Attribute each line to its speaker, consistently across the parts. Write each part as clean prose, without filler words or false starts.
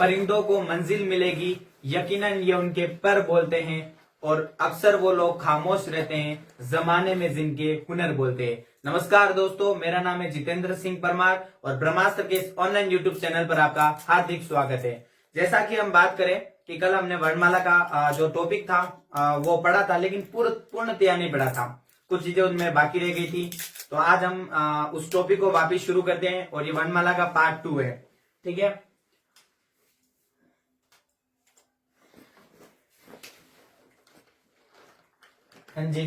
Speaker 1: परिंदों को मंजिल मिलेगी, यकीनन ये उनके पर बोलते हैं, और अक्सर वो लोग खामोश रहते हैं जमाने में जिनके हुनर बोलते हैं। नमस्कार दोस्तों, मेरा नाम है जितेंद्र सिंह परमार और ब्रह्मास्त्र के इस ऑनलाइन यूट्यूब चैनल पर आपका हार्दिक स्वागत है। जैसा कि हम बात करें कि कल हमने वर्णमाला का जो टॉपिक था वो पढ़ा था, लेकिन पूर्णतया नहीं पढ़ा था, कुछ चीजें उनमें बाकी रह गई थी। तो आज हम उस टॉपिक को वापिस शुरू करते हैं और ये वर्णमाला का पार्ट 2 है। ठीक है, हाँ जी।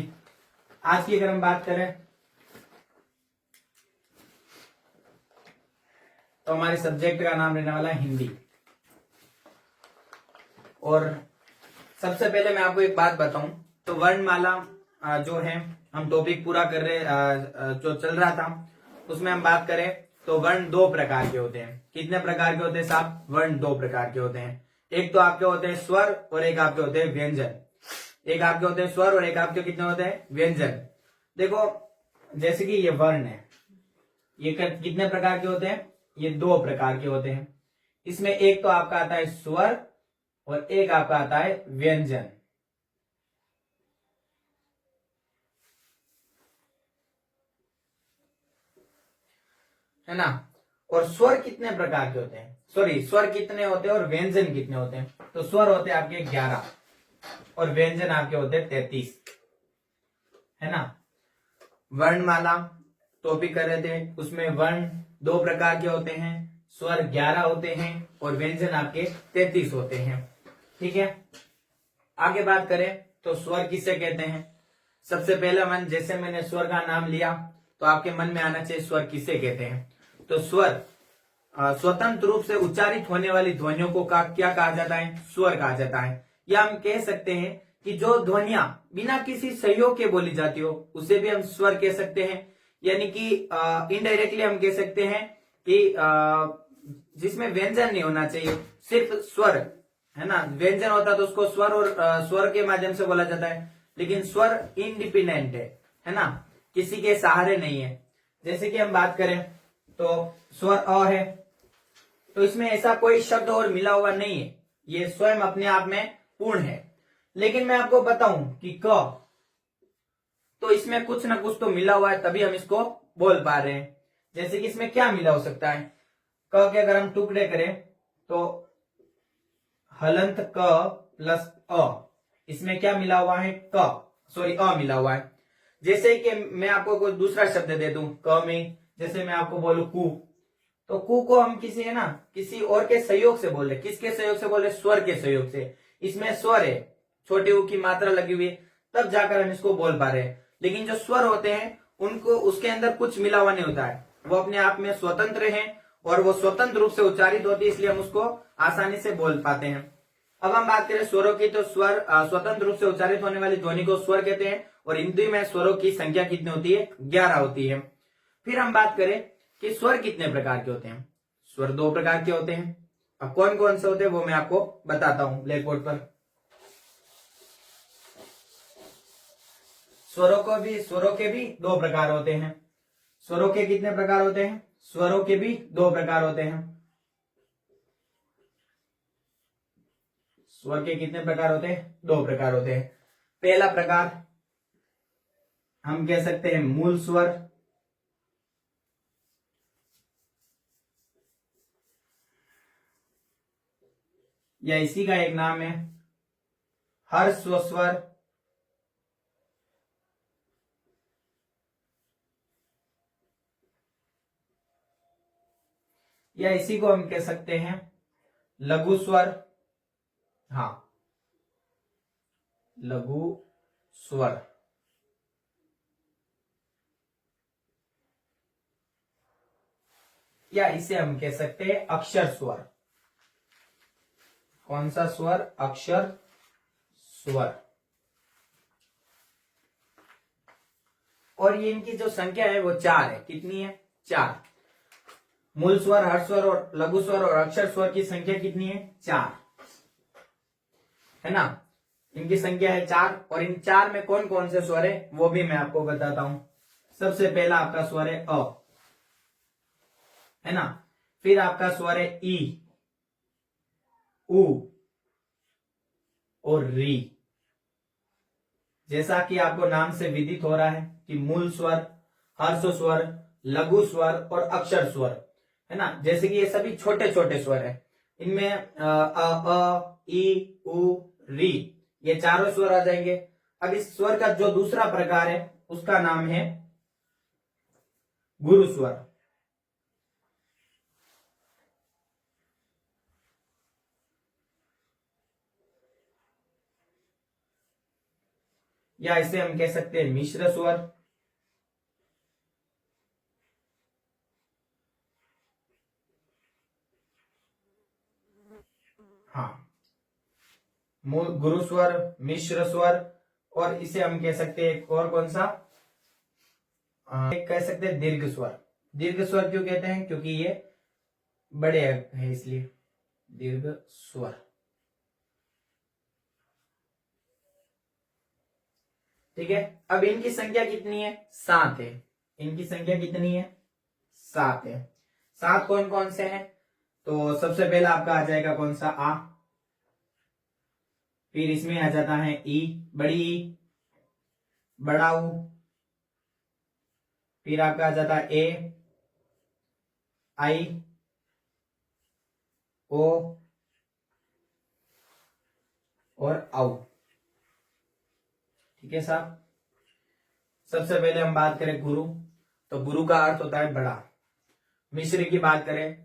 Speaker 1: आज की अगर हम बात करें तो हमारे सब्जेक्ट का नाम रहने वाला है हिंदी। और सबसे पहले मैं आपको एक बात बताऊं तो वर्णमाला जो है हम टॉपिक पूरा कर रहे जो चल रहा था उसमें हम बात करें तो वर्ण दो प्रकार के होते हैं। कितने प्रकार के होते हैं साहब? वर्ण दो प्रकार के होते हैं। एक तो आपके होते हैं स्वर और एक आपके होते हैं व्यंजन। एक आपके होते हैं स्वर और एक आपके कितने होते हैं? व्यंजन। देखो, जैसे कि ये वर्ण है, ये कितने प्रकार के होते हैं? ये दो प्रकार के होते हैं। इसमें एक तो आपका आता है स्वर और एक आपका आता है व्यंजन। है ना? और स्वर कितने प्रकार के होते हैं? सॉरी, स्वर कितने होते हैं और व्यंजन कितने होते हैं? तो स्वर होते हैं आपके 11 और व्यंजन आपके होते हैं 33। है ना? वर्णमाला टॉपिक कर रहे थे, उसमें वर्ण दो प्रकार के होते हैं, स्वर 11 होते हैं और व्यंजन आपके 33 होते हैं। ठीक है, आगे बात करें तो स्वर किसे कहते हैं? सबसे पहला मन, जैसे मैंने स्वर का नाम लिया तो आपके मन में आना चाहिए स्वर किसे कहते हैं। तो स्वर स्वतंत्र रूप से उच्चारित होने वाली ध्वनियों को क्या कहा जाता है? स्वर कहा जाता है। या हम कह सकते हैं कि जो ध्वनियां बिना किसी सहयोग के बोली जाती हो उसे भी हम स्वर कह सकते हैं। यानी कि इनडायरेक्टली हम कह सकते हैं कि जिसमें व्यंजन नहीं होना चाहिए, सिर्फ स्वर। है ना? व्यंजन होता तो उसको स्वर और स्वर के माध्यम से बोला जाता है, लेकिन स्वर इंडिपेंडेंट है ना, किसी के सहारे नहीं है। जैसे कि हम बात करें तो स्वर अ है, तो इसमें ऐसा कोई शब्द और मिला हुआ नहीं है, ये स्वयं अपने आप में पूर्ण है। लेकिन मैं आपको बताऊं कि क, तो इसमें कुछ ना कुछ तो मिला हुआ है, तभी हम इसको बोल पा रहे हैं। जैसे कि इसमें क्या मिला हो सकता है? क के अगर हम टुकड़े करें तो हलंत क प्लस अ, इसमें क्या मिला हुआ है? अ मिला हुआ है। जैसे कि मैं आपको कोई दूसरा शब्द दे दूं क में, जैसे मैं आपको बोलूं कु, तो कु को हम किसी है ना किसी और के सहयोग से बोल रहे। किसके सहयोग से बोल रहे? स्वर के सहयोग से। इसमें स्वर है, छोटे ऊ की मात्रा लगी हुई है, तब जाकर हम इसको बोल पा रहे हैं। लेकिन जो स्वर होते हैं उनको उसके अंदर कुछ मिला हुआ नहीं होता है, वो अपने आप में स्वतंत्र हैं और वो स्वतंत्र रूप से उच्चारित होती है, इसलिए हम उसको आसानी से बोल पाते हैं। अब हम बात करें स्वरों की, तो स्वर स्वतंत्र रूप से उच्चारित होने वाली ध्वनि को स्वर कहते हैं और हिंदी में स्वरों की संख्या कितनी होती है? 11 होती है। फिर हम बात करें कि स्वर कितने प्रकार के होते हैं? स्वर दो प्रकार के होते हैं। अब कौन कौन से होते हैं वो मैं आपको बताता हूं ब्लैक बोर्ड पर। स्वरों के भी दो प्रकार होते हैं। स्वरों के कितने प्रकार होते हैं? स्वरों के भी दो प्रकार होते हैं। स्वर के कितने प्रकार होते हैं? दो प्रकार होते हैं। पहला प्रकार हम कह सकते हैं मूल स्वर, या इसी का एक नाम है हर्स्व स्वर, या इसी को हम कह सकते हैं लघु स्वर। हाँ, लघु स्वर। या इसे हम कह सकते हैं अक्षर स्वर। कौन सा स्वर? अक्षर स्वर। और ये इनकी जो संख्या है वो 4 है। कितनी है? 4। मूल स्वर, हर्ष स्वर और लघु स्वर और अक्षर स्वर की संख्या कितनी है? 4। है ना? इनकी संख्या है 4। और इन 4 में कौन कौन से स्वर है वो भी मैं आपको बताता हूं। सबसे पहला आपका स्वर है अ, है ना? फिर आपका स्वर है ई, उ और री। जैसा कि आपको नाम से विदित हो रहा है कि मूल स्वर, हर्ष स्वर, लघु स्वर और अक्षर स्वर, है ना, जैसे कि ये सभी छोटे छोटे स्वर है। इनमें ई उ री ये चारों स्वर आ जाएंगे। अब इस स्वर का जो दूसरा प्रकार है उसका नाम है गुरु स्वर। या इसे हम कह सकते हैं मिश्र स्वर। हाँ, गुरु स्वर, मिश्र स्वर, और इसे हम कह सकते हैं एक और कौन सा, एक कह सकते हैं दीर्घ स्वर। दीर्घ स्वर क्यों कहते हैं? क्योंकि ये बड़े है इसलिए दीर्घ स्वर। ठीक है, अब इनकी संख्या कितनी है? 7 है। इनकी संख्या कितनी है? 7 है। 7 कौन कौन से हैं? तो सबसे पहला आपका आ जाएगा कौन सा? आ। फिर इसमें आ जाता है ई, बड़ी ई, बड़ा ऊ। फिर आपका आ जाता है ए, आई, ओ और औ। ठीक है साहब। सबसे पहले हम बात करें गुरु, तो गुरु का अर्थ होता है बड़ा। मिश्र की बात करें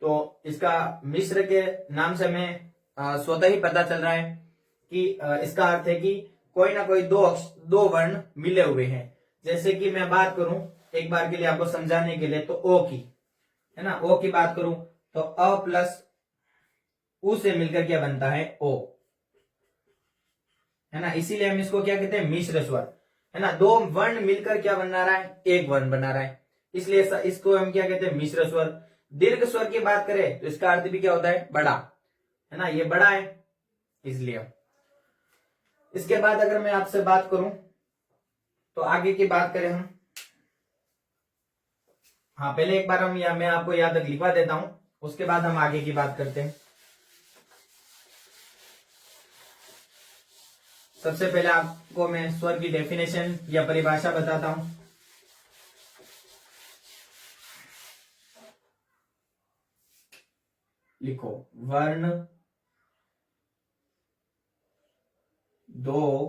Speaker 1: तो इसका मिश्र के नाम से हमें स्वतः ही पता चल रहा है कि इसका अर्थ है कि कोई ना कोई दो वर्ण मिले हुए हैं। जैसे कि मैं बात करूं एक बार के लिए आपको समझाने के लिए, तो ओ की, है ना, ओ की बात करूं तो अ प्लस उ से मिलकर क्या बनता है? ओ, है ना। इसीलिए हम इसको क्या कहते हैं? मिश्र स्वर, है ना। दो वर्ण मिलकर क्या बना रहा है? एक वर्ण बना रहा है, इसलिए इसको हम क्या कहते हैं? मिश्र स्वर। दीर्घ स्वर की बात करें तो इसका अर्थ भी क्या होता है? बड़ा, है ना, ये बड़ा है इसलिए। इसके बाद अगर मैं आपसे बात करूं तो आगे की बात करें हम, हाँ पहले एक बार हम मैं आपको याद तक लिखवा देता हूं, उसके बाद हम आगे की बात करते हैं। सबसे पहले आपको मैं स्वर की डेफिनेशन या परिभाषा बताता हूं। लिखो, वर्ण दो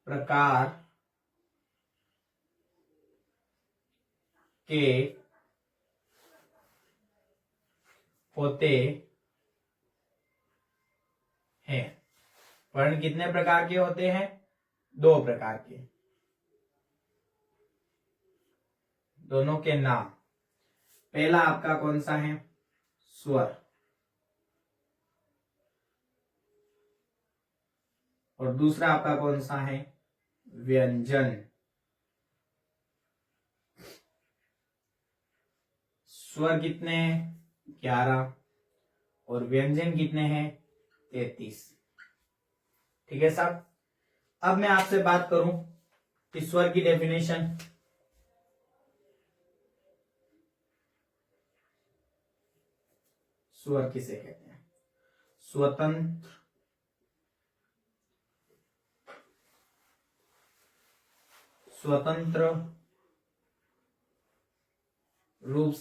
Speaker 1: प्रकार के होते हैं। वर्ण कितने प्रकार के होते हैं? 2 प्रकार के। दोनों के नाम, पहला आपका कौन सा है? स्वर, और दूसरा आपका कौन सा है? व्यंजन। स्वर कितने हैं? 11, और व्यंजन कितने हैं? 33। ठीक है साहब। अब मैं आपसे बात करूं कि स्वर की डेफिनेशन, स्वर किसे कहते हैं? स्वतंत्र स्वतंत्र रूप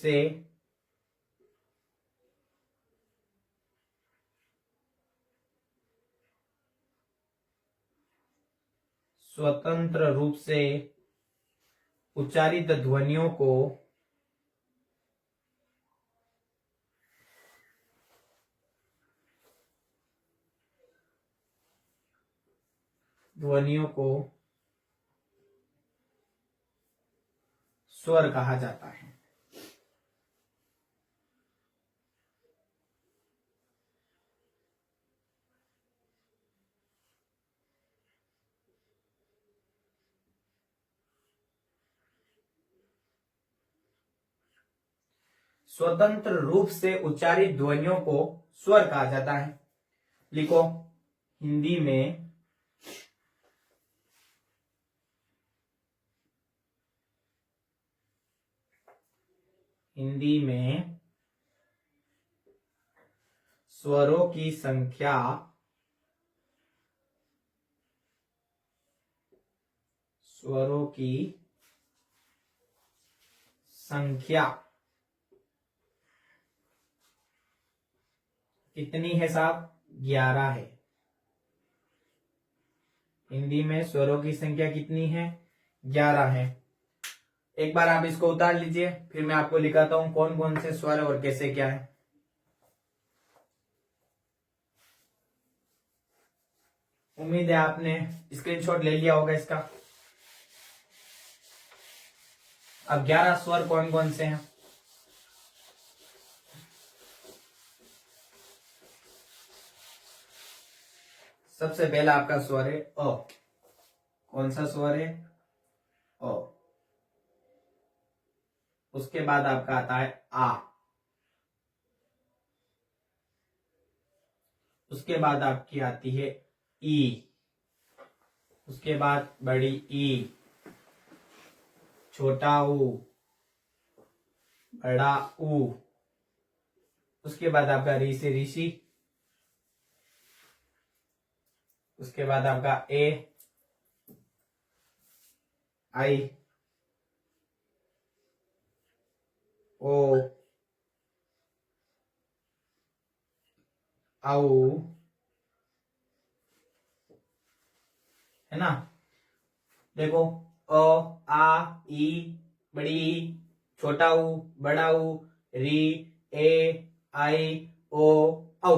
Speaker 1: से उच्चारित ध्वनियों को स्वर कहा जाता है। स्वतंत्र रूप से उच्चारित ध्वनियों को स्वर कहा जाता है। लिखो, हिंदी में स्वरों की संख्या कितनी है साहब? 11 है। हिंदी में स्वरों की संख्या कितनी है? 11 है। एक बार आप इसको उतार लीजिए, फिर मैं आपको लिखाता हूं कौन कौन से स्वर और कैसे क्या है। उम्मीद है आपने स्क्रीनशॉट ले लिया होगा इसका। अब 11 स्वर कौन कौन से हैं? सबसे पहला आपका स्वर है अ। कौन सा स्वर है? अ। उसके बाद आपका आता है आ। उसके बाद आपकी आती है ई। उसके बाद बड़ी ई, छोटा ऊ, बड़ा ऊ। उसके बाद आपका री से ऋषि। उसके बाद आपका ए, आई, ओ, आऊ, है ना। देखो अ, आ, ई, बड़ी ई, छोटा ऊ, बड़ा ऊ, री, ए, आई, ओ, औ।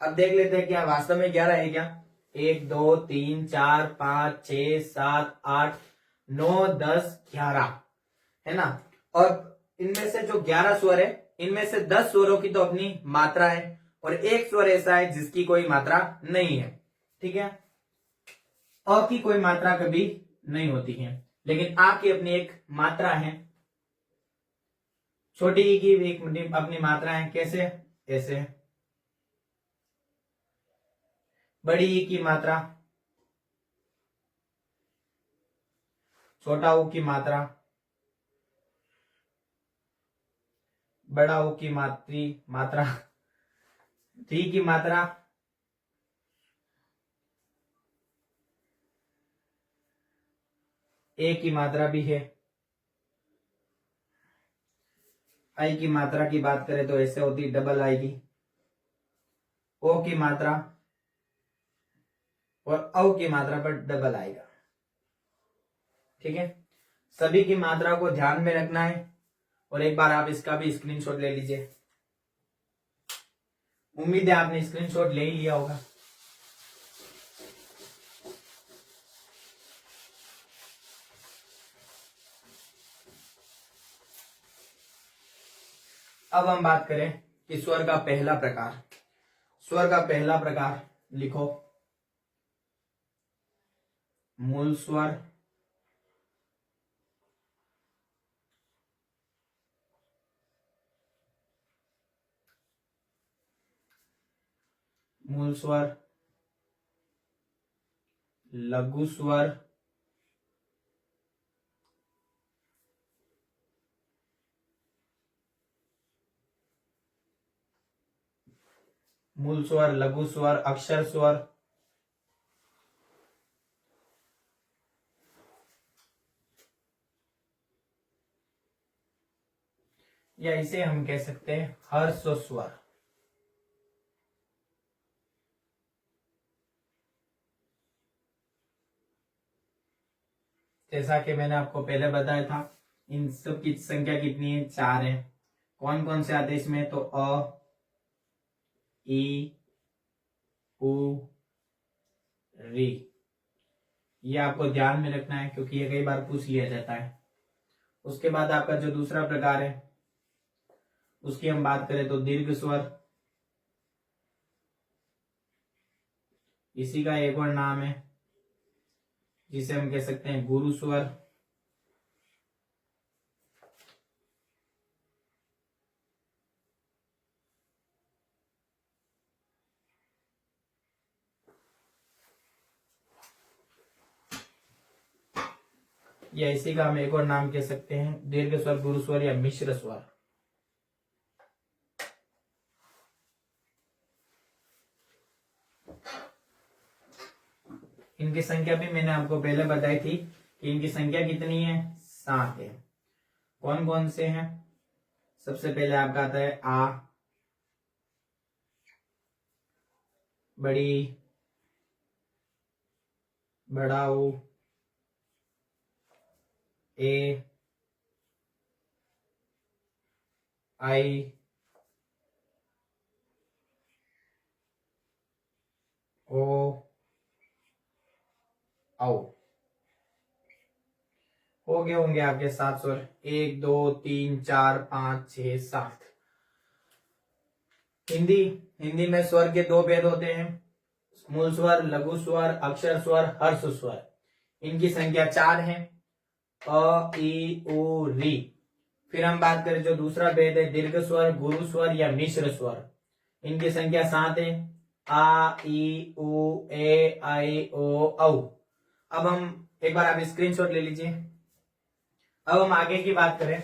Speaker 1: अब देख लेते हैं क्या वास्तव में 11 है क्या? 1 2 3 4 5 6 7 8 9 10 11, है ना। और इनमें से जो 11 स्वर है, इनमें से 10 स्वरों की तो अपनी मात्रा है और एक स्वर ऐसा है जिसकी कोई मात्रा नहीं है। ठीक है, अ की कोई मात्रा कभी नहीं होती है, लेकिन आ की अपनी एक मात्रा है। छोटी ई की भी एक अपनी मात्रा है। कैसे? ऐसे। बड़ी ई की मात्रा, छोटा ऊ की मात्रा, बड़ा ऊ की मात्रा, टी की मात्रा, ए की मात्रा भी है। आई की मात्रा की बात करें तो ऐसे होती डबल आई की। ओ की मात्रा और औ की मात्रा पर डबल आएगा। ठीक है, सभी की मात्रा को ध्यान में रखना है और एक बार आप इसका भी स्क्रीनशॉट ले लीजिए। उम्मीद है आपने स्क्रीनशॉट ले ही लिया होगा। अब हम बात करें कि स्वर का पहला प्रकार। स्वर का पहला प्रकार लिखो, मूल स्वर, मूल स्वर, लघु स्वर, मूल स्वर, लघु स्वर, अक्षर स्वर, या इसे हम कह सकते हैं हर्ष स्वर। जैसा कि मैंने आपको पहले बताया था, इन सब की संख्या कितनी है? 4 है। कौन कौन से आते हैं इसमें? तो अ, ई, उ, री। ये आपको ध्यान में रखना है क्योंकि ये कई बार पूछ लिया जाता है। उसके बाद आपका जो दूसरा प्रकार है उसकी हम बात करें तो दीर्घ स्वर। इसी का एक और नाम है जिसे हम कह सकते हैं गुरु स्वर। या इसी का हम एक और नाम कह सकते हैं दीर्घ स्वर, गुरु स्वर या मिश्र स्वर। इनकी संख्या भी मैंने आपको पहले बताई थी कि इनकी संख्या कितनी है, 7 है। कौन कौन से हैं? सबसे पहले आपका आता है आ, बड़ी, बड़ा ऊ, ए, आई, ओ, औ। हो गए होंगे आपके 7 स्वर, 1 2 3 4 5 6 7। हिंदी में स्वर के 2 भेद होते हैं, मूल स्वर, लघु स्वर, अक्षर स्वर, हर्ष स्वर। इनकी संख्या 4 है, अ, ई, उ, री। फिर हम बात करें जो दूसरा भेद है, दीर्घ स्वर, गुरु स्वर या मिश्र स्वर। इनकी संख्या 7 है, आ, ई, उ, ए, आई, ओ, औ। अब हम एक बार आप स्क्रीनशॉट ले लीजिए। अब हम आगे की बात करें,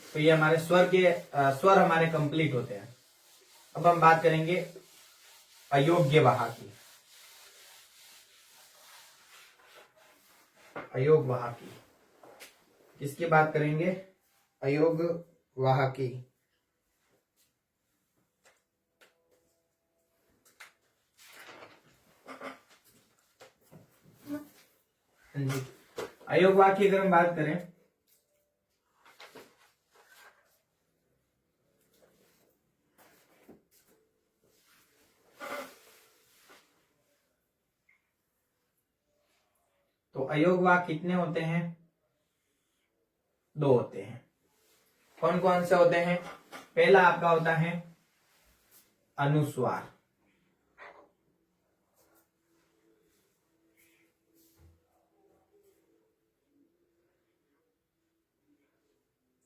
Speaker 1: तो ये हमारे स्वर हमारे कंप्लीट होते हैं। अब हम बात करेंगे अयोग्य वाह की। अयोग वाह की किसकी बात करेंगे? अयोग वाह की। अयोग वाह की अगर हम बात करें तो अयोग वाक्य कितने होते हैं? 2 होते हैं। कौन कौन से होते हैं? पहला आपका होता है अनुस्वार,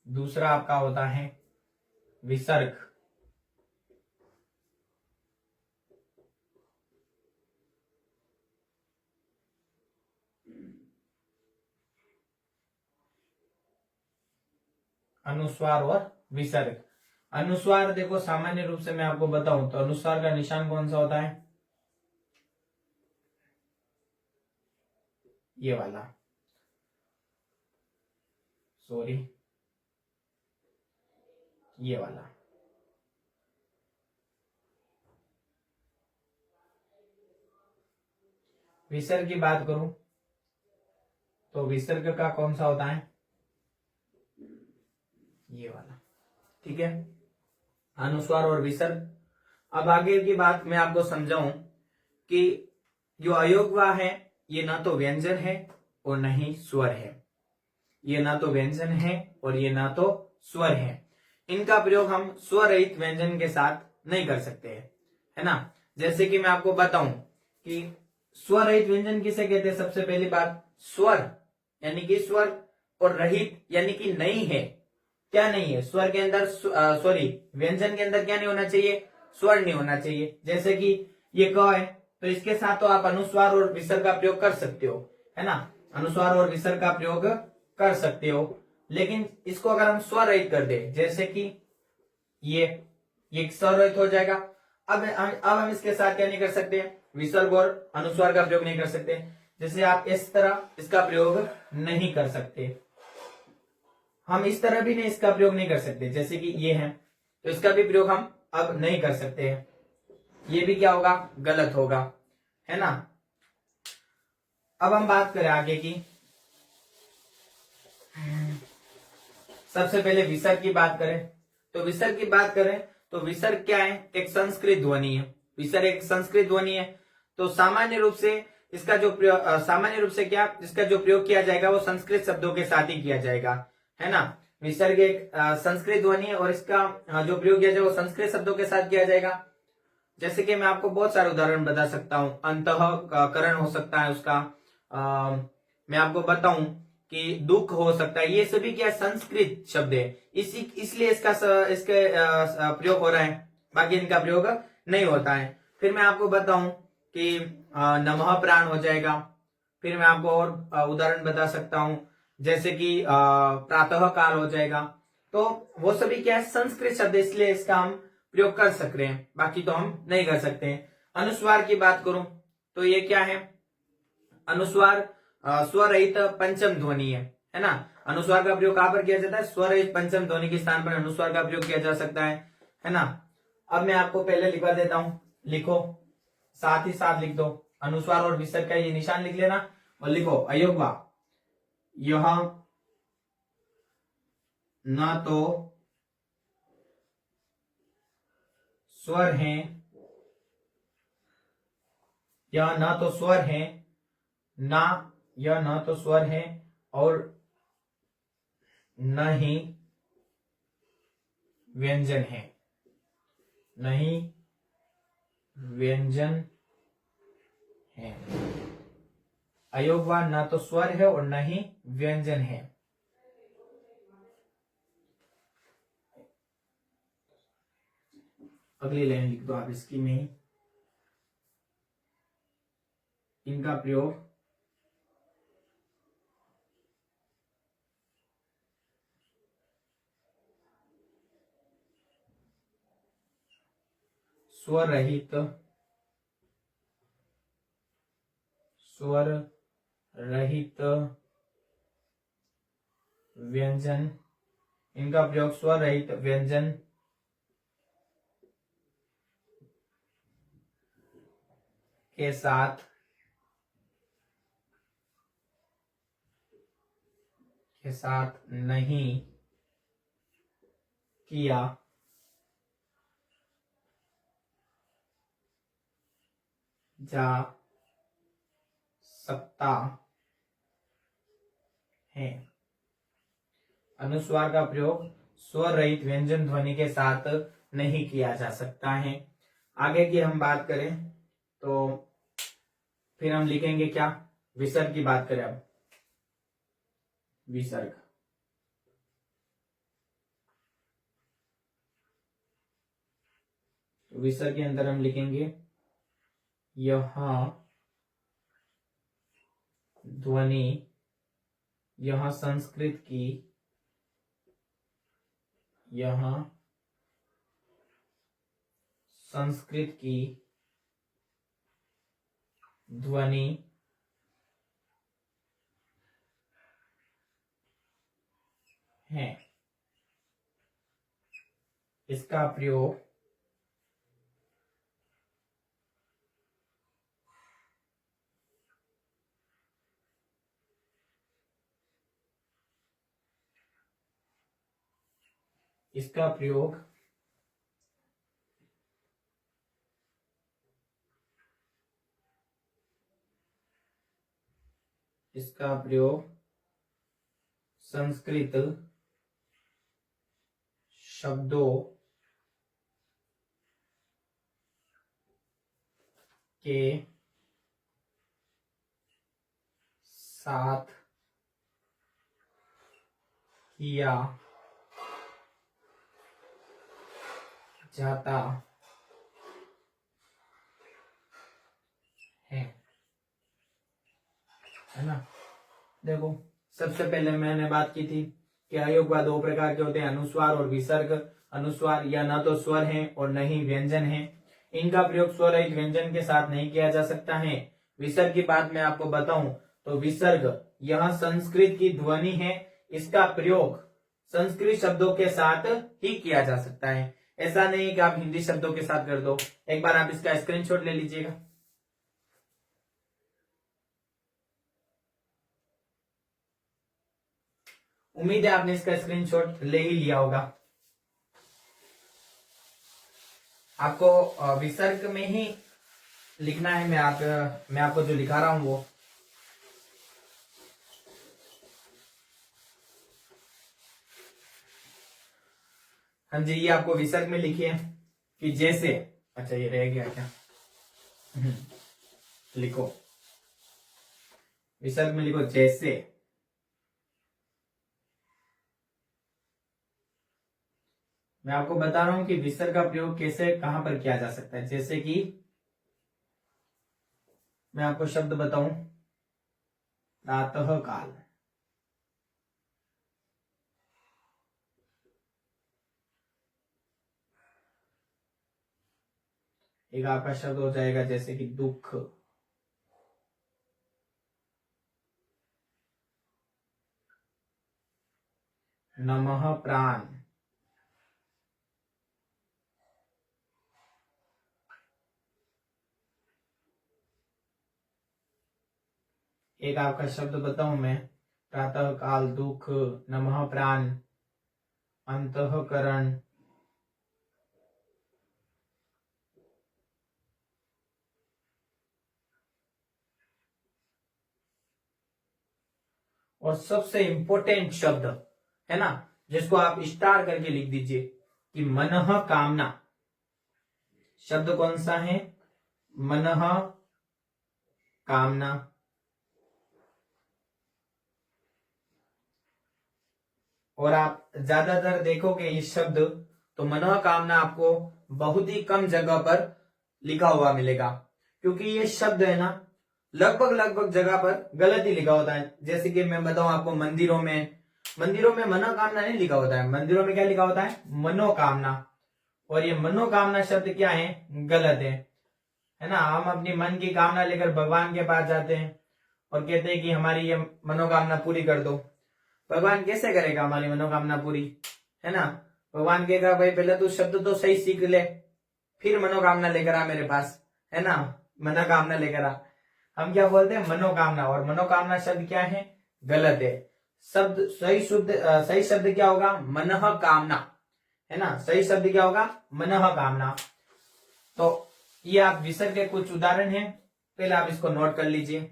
Speaker 1: दूसरा आपका होता है विसर्ग, अनुस्वार और विसर्ग। अनुस्वार देखो, सामान्य रूप से मैं आपको बताऊं तो अनुस्वार का निशान कौन सा होता है? ये वाला, सॉरी, ये वाला। विसर्ग की बात करूं तो विसर्ग का कौन सा होता है? ये वाला। ठीक है, अनुस्वार और विसर्ग। अब आगे की बात मैं आपको समझाऊं कि जो अयोगवा है ये ना तो व्यंजन है और न ही स्वर है। ये ना तो व्यंजन है और ये ना तो स्वर है। इनका प्रयोग हम स्वर रहित व्यंजन के साथ नहीं कर सकते हैं, है ना। जैसे कि मैं आपको बताऊं कि स्वर रहित व्यंजन किसे कहते हैं? सबसे पहली बात, स्वर यानी कि स्वर, और रहित यानी कि नहीं है। क्या नहीं है? स्वर के अंदर सॉरी, व्यंजन के अंदर क्या नहीं होना चाहिए? स्वर नहीं होना चाहिए। जैसे कि ये क है तो इसके साथ तो आप अनुस्वार और विसर्ग का प्रयोग कर सकते हो, है ना। अनुस्वार और विसर्ग का प्रयोग कर सकते हो, लेकिन इसको अगर हम स्वर रहित कर दे, जैसे कि ये स्वर रहित हो जाएगा। अब हम इसके साथ क्या नहीं कर सकते? विसर्ग और अनुस्वार का प्रयोग नहीं कर सकते। जैसे आप इस तरह इसका प्रयोग नहीं कर सकते, हम इस तरह भी नहीं इसका प्रयोग नहीं कर सकते। जैसे कि ये है तो इसका भी प्रयोग हम अब नहीं कर सकते हैं। ये भी क्या होगा? गलत होगा, है ना। अब हम बात करें आगे की। सबसे पहले विसर्ग की बात करें तो विसर्ग की बात करें तो विसर्ग क्या है? एक संस्कृत ध्वनि है। विसर्ग एक संस्कृत ध्वनि है। तो सामान्य रूप से इसका जो इसका जो प्रयोग किया जाएगा वो संस्कृत शब्दों के साथ ही किया जाएगा, है ना। विसर्ग एक संस्कृत ध्वनि है और इसका जो प्रयोग किया जाएगा वो संस्कृत शब्दों के साथ किया जाएगा। जैसे कि मैं आपको बहुत सारे उदाहरण बता सकता हूं। अंतःकरण हो सकता है उसका, मैं आपको बताऊं कि दुख हो सकता है। ये सभी क्या संस्कृत शब्द है, इसलिए इसके प्रयोग हो रहा है, बाकी इनका प्रयोग नहीं होता है। फिर मैं आपको बताऊं कि नमः प्राण हो जाएगा। फिर मैं आपको और उदाहरण बता सकता हूं, जैसे कि प्रातः काल हो जाएगा। तो वो सभी क्या है? संस्कृत शब्द, इसलिए इसका हम प्रयोग कर सकते हैं, बाकी तो हम नहीं कर सकते हैं। अनुस्वार की बात करूं तो ये क्या है, अनुस्वार स्वर रहित पंचम ध्वनि है ना। अनुस्वार का प्रयोग कहां पर किया जाता है, स्वर रहित पंचम ध्वनि के स्थान पर अनुस्वार का प्रयोग किया जा सकता है ना। अब मैं आपको पहले लिखवा देता हूं, लिखो, साथ ही साथ लिख दो, अनुस्वार और विसर्ग का ये निशान लिख लेना और लिखो अयोग्वा, यह न तो स्वर हैं, यह न तो स्वर हैं, ना यह न तो स्वर है और न ही व्यंजन है, नहीं व्यंजन है। अयोग्यवान न तो स्वर है और न ही व्यंजन है। अगली लाइन लिख दो आप इसकी में, इनका प्रयोग स्वर रहित व्यंजन, इनका प्रयोग स्वर रहित व्यंजन के साथ नहीं किया जा सकता है। अनुस्वार का प्रयोग स्वर रहित व्यंजन ध्वनि के साथ नहीं किया जा सकता है। आगे की हम बात करें तो फिर हम लिखेंगे क्या, विसर्ग की बात करें। अब विसर्ग, विसर्ग के अंदर हम लिखेंगे यह ध्वनि, यह संस्कृत की, यह संस्कृत की ध्वनि है। इसका प्रयोग इसका प्रयोग इसका प्रयोग संस्कृत शब्दों के साथ किया जाता है ना। देखो, सबसे पहले मैंने बात की थी कि अयोग्य दो प्रकार के होते हैं, अनुस्वार और विसर्ग। अनुस्वार या न तो स्वर हैं और न ही व्यंजन हैं, इनका प्रयोग स्वर रहित व्यंजन के साथ नहीं किया जा सकता है। विसर्ग की बात मैं आपको बताऊं तो विसर्ग यह संस्कृत की ध्वनि है, इसका प्रयोग संस्कृत शब्दों के साथ ही किया जा सकता है। ऐसा नहीं कि आप हिंदी शब्दों के साथ कर दो। एक बार आप इसका स्क्रीनशॉट ले लीजिएगा। उम्मीद है आपने इसका स्क्रीनशॉट ले ही लिया होगा। आपको विसर्ग में ही लिखना है। मैं आपको जो लिखा रहा हूं वो, हाँ जी, ये आपको विसर्ग में लिखिए कि जैसे, अच्छा ये रह गया क्या, लिखो विसर्ग में लिखो जैसे। मैं आपको बता रहा हूं कि विसर्ग का प्रयोग कैसे कहां पर किया जा सकता है। जैसे कि मैं आपको शब्द बताऊं, प्रातः काल, एक आपका शब्द हो जाएगा जैसे कि दुख, नमः प्राण, एक आपका शब्द बताऊं मैं, प्रातः काल, दुख, नमः प्राण, अंतःकरण, और सबसे इंपॉर्टेंट शब्द है ना, जिसको आप स्टार करके लिख दीजिए कि मनः कामना। शब्द कौन सा है? मनः कामना। और आप ज्यादातर देखोगे ये शब्द तो मनोकामना आपको बहुत ही कम जगह पर लिखा हुआ मिलेगा, क्योंकि ये शब्द है ना लगभग जगह पर गलत ही लिखा होता है। जैसे कि मैं बताऊं आपको, मंदिरों में मनोकामना नहीं लिखा होता है, मंदिरों में क्या लिखा होता है? मनोकामना। और ये मनोकामना शब्द क्या है? गलत है ना। हम अपनी मन की कामना लेकर भगवान के पास जाते हैं और कहते हैं कि हमारी ये मनोकामना पूरी कर दो। भगवान कैसे करेगा हमारी मनोकामना पूरी, है ना। भगवान कहेगा भाई पहले तू शब्द तो सही सीख ले, फिर मनोकामना लेकर आ मेरे पास, है ना। मनोकामना लेकर आ। हम क्या बोलते हैं? मनोकामना। और मनोकामना शब्द क्या है? गलत है। शब्द सही शब्द क्या होगा? मनः कामना, है ना। सही शब्द क्या होगा? मनः कामना। तो ये आप विसर्ग के कुछ उदाहरण हैं, पहले आप इसको नोट कर लीजिए,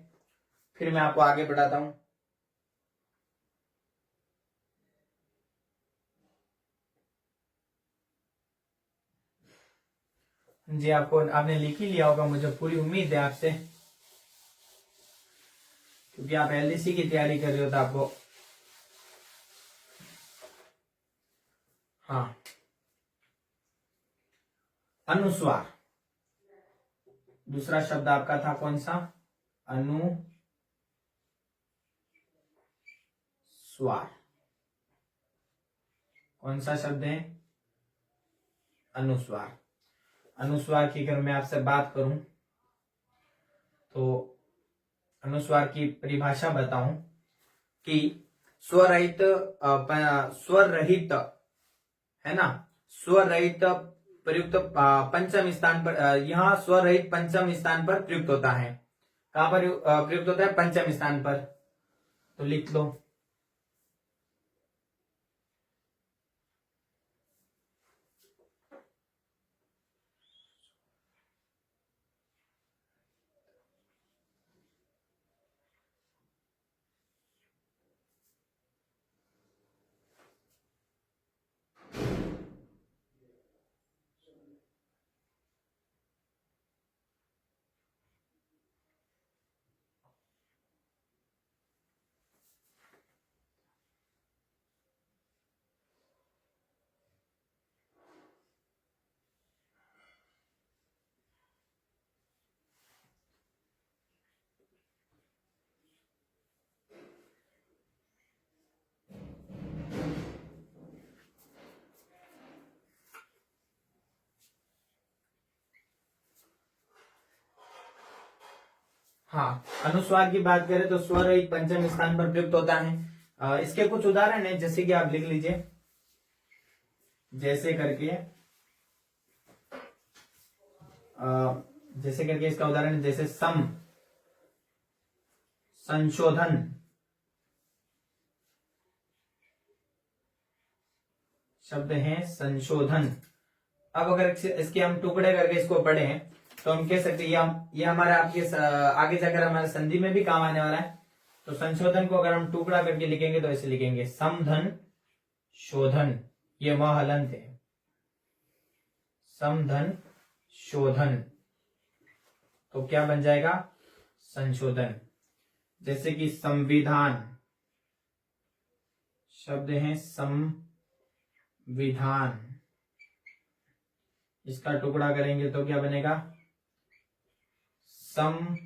Speaker 1: फिर मैं आपको आगे बढ़ाता हूं। जी, आपने लिख ही लिया होगा, मुझे पूरी उम्मीद है आपसे, क्योंकि आप एलडीसी की तैयारी कर रहे हो तो आपको। हाँ, अनुस्वार दूसरा शब्द आपका था, कौन सा? अनुस्वार। कौन सा शब्द है? अनुस्वार। अनुस्वार की अगर मैं आपसे बात करूं तो अनुस्वार की परिभाषा बताऊं कि स्वरहित है ना, स्वरहित प्रयुक्त पंचम स्थान पर, यहाँ स्वरहित पंचम स्थान पर प्रयुक्त होता है। कहां पर प्रयुक्त होता है? पंचम स्थान पर। तो लिख लो। हाँ, अनुस्वार की बात करें तो स्वर एक पंचम स्थान पर प्रयुक्त होता है। इसके कुछ उदाहरण है, जैसे कि आप लिख लीजिए, जैसे करके इसका उदाहरण है, जैसे सम, संशोधन, शब्द है संशोधन। अब अगर इसके हम टुकड़े करके इसको पढ़े तो हम कह सकते हैं ये हमारे आपके आगे जाकर हमारे संधि में भी काम आने वाला है। तो संशोधन को अगर हम टुकड़ा करके लिखेंगे तो ऐसे लिखेंगे, समधन शोधन। ये म हलंत है, समधन शोधन। तो क्या बन जाएगा? संशोधन। जैसे कि संविधान, शब्द है संविधान, इसका टुकड़ा करेंगे तो क्या बनेगा? समधन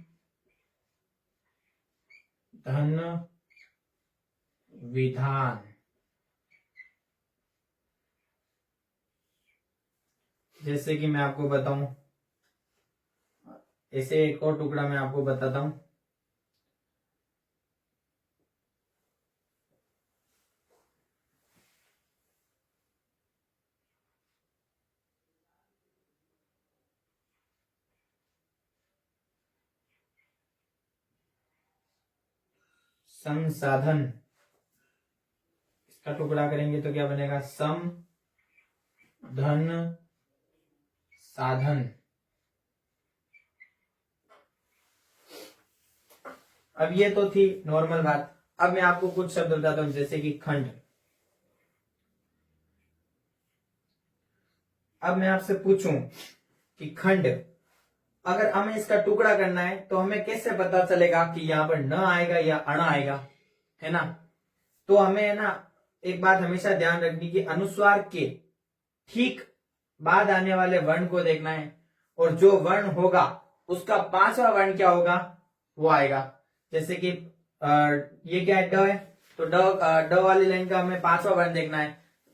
Speaker 1: विधान। जैसे कि मैं आपको बताऊं, ऐसे एक और टुकड़ा मैं आपको बताता हूं। संसाधन, इसका टुकड़ा करेंगे तो क्या बनेगा? सम धन साधन। अब ये तो थी नॉर्मल बात। अब मैं आपको कुछ शब्द बताता हूं, जैसे कि खंड। अब मैं आपसे पूछूं कि खंड, अगर हमें इसका टुकड़ा करना है तो हमें कैसे पता चलेगा कि यहां पर न आएगा या अण आएगा, है ना? तो हमें है ना एक बात हमेशा ध्यान रखनी कि अनुस्वार के ठीक बाद आने वाले वर्ण को देखना है, और जो वर्ण होगा उसका 5वां वर्ण क्या होगा वो आएगा। जैसे कि ये क्या है? ड है, तो ड वाली लाइन का हमें 5वां वर्ण देखना है,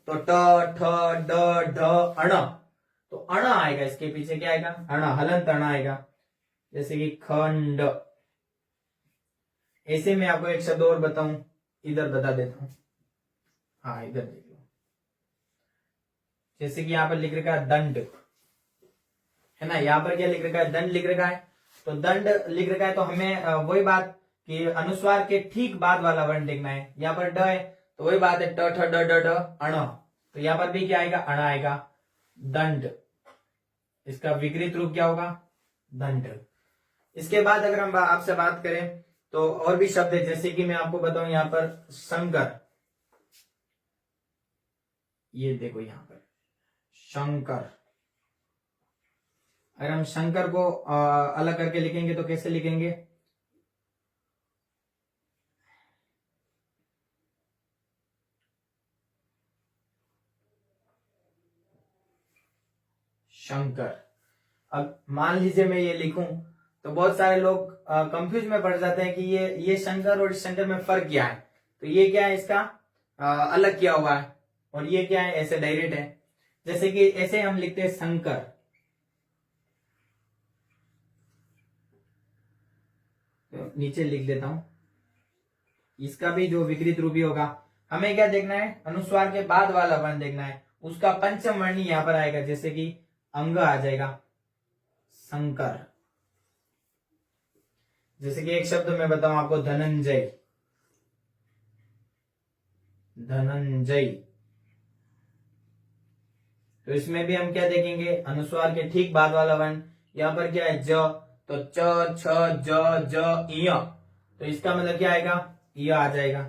Speaker 1: तो ट ठ ड ढ अण, तो अण आएगा। इसके पीछे क्या आएगा? अण, हलंत अण आएगा। जैसे कि खंड। ऐसे में आपको एक शब्द और बताऊं, इधर बता देता हूं। हाँ, इधर देख लो। जैसे कि यहां पर लिख रखा है दंड, है ना? यहां पर क्या लिख रखा है? दंड लिख रखा है। तो दंड लिख रखा है तो हमें वही बात कि अनुस्वार के ठीक बाद वाला वर्ण देखना है। यहाँ पर ड है तो वही बात है, ट ठ ड ड ड अण, तो यहाँ पर भी क्या आएगा? अण आएगा। दंड, इसका विकृत रूप क्या होगा? दंड। इसके बाद अगर हम आपसे बात करें तो और भी शब्द है, जैसे कि मैं आपको बताऊं यहाँ पर शंकर। ये देखो यहाँ पर शंकर। अगर हम शंकर को अलग करके लिखेंगे तो कैसे लिखेंगे? शंकर। अब मान लीजिए मैं ये लिखूं तो बहुत सारे लोग कंफ्यूज में पड़ जाते हैं कि ये शंकर और शंकर में फर्क क्या है। तो ये क्या है? इसका अलग किया हुआ है, और ये क्या है? ऐसे डायरेक्ट है। जैसे कि ऐसे हम लिखते हैं शंकर, तो नीचे लिख देता हूं। इसका भी जो विकृत रूपी होगा, हमें क्या देखना है? अनुस्वार के बाद वाला वर्ण देखना है, उसका पंचम वर्ण यहां पर आएगा। जैसे कि अंग आ जाएगा, शंकर। जैसे कि एक शब्द मैं बताऊं आपको, धनंजय। धनंजय, तो इसमें भी हम क्या देखेंगे? अनुस्वार के ठीक बाद वाला वर्ण। यहां पर क्या है? ज, तो च छ ज ज इय, तो इसका मतलब क्या आएगा? इय आ जाएगा।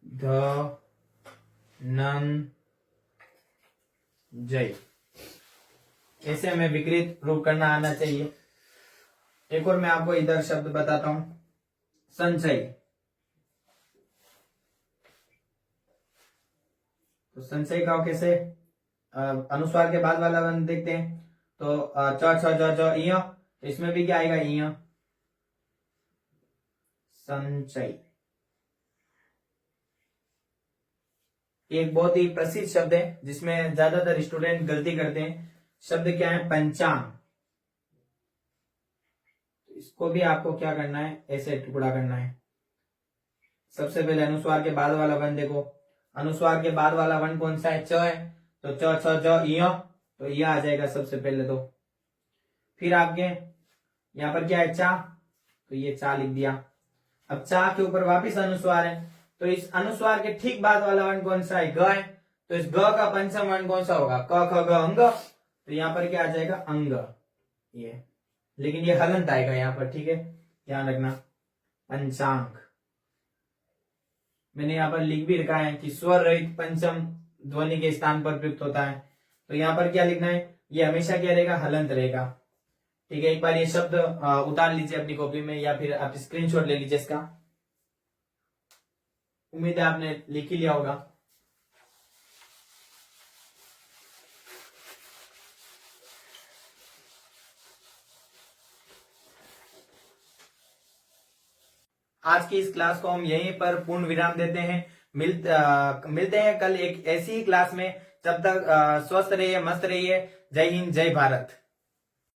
Speaker 1: ध नन जय। ऐसे हमें विकृत रूप करना आना चाहिए। एक और मैं आपको इधर शब्द बताता हूं, संचय। तो संचय का कैसे? अनुस्वार के बाद वाला वर्ण देखते हैं, तो च छ ज ज इय, तो इसमें भी क्या आएगा? इय। संचय एक बहुत ही प्रसिद्ध शब्द है जिसमें ज्यादातर स्टूडेंट गलती करते हैं। शब्द क्या है? पंचांग। इसको भी आपको क्या करना है? ऐसे टुकड़ा करना है। सबसे पहले अनुस्वार के बाद वाला वर्ण देखो। अनुस्वार के बाद वाला वर्ण कौन सा है? च है, तो च छ ज इय, तो यह आ जाएगा सबसे पहले। तो फिर आपके यहां पर क्या है? चा, तो ये चा लिख दिया। अब चा के ऊपर वापिस अनुस्वार है, तो इस अनुस्वार के ठीक बाद वाला वर्ण कौन सा है? ग है, तो इस ग का पंचम वर्ण कौन सा होगा? क ख ग अंग, तो यहां पर क्या आ जाएगा? अंग। ये लेकिन ये हलंत आएगा यहां पर, ठीक है, ध्यान रखना। पंचांग मैंने यहां पर लिख भी रखा है कि स्वर रहित पंचम ध्वनि के स्थान पर प्रयुक्त होता है, तो यहां पर क्या लिखना है? ये हमेशा क्या रहेगा? हलंत रहेगा। ठीक है, एक बार ये शब्द उतार लीजिए अपनी कॉपी में, या फिर आप स्क्रीनशॉट ले लीजिए इसका। उम्मीद है आपने लिख ही लिया होगा। आज की इस क्लास को हम यहीं पर पूर्ण विराम देते हैं। मिलते हैं कल एक ऐसी ही क्लास में। जब तक स्वस्थ रहिए, मस्त रहिए। जय हिंद, जय भारत।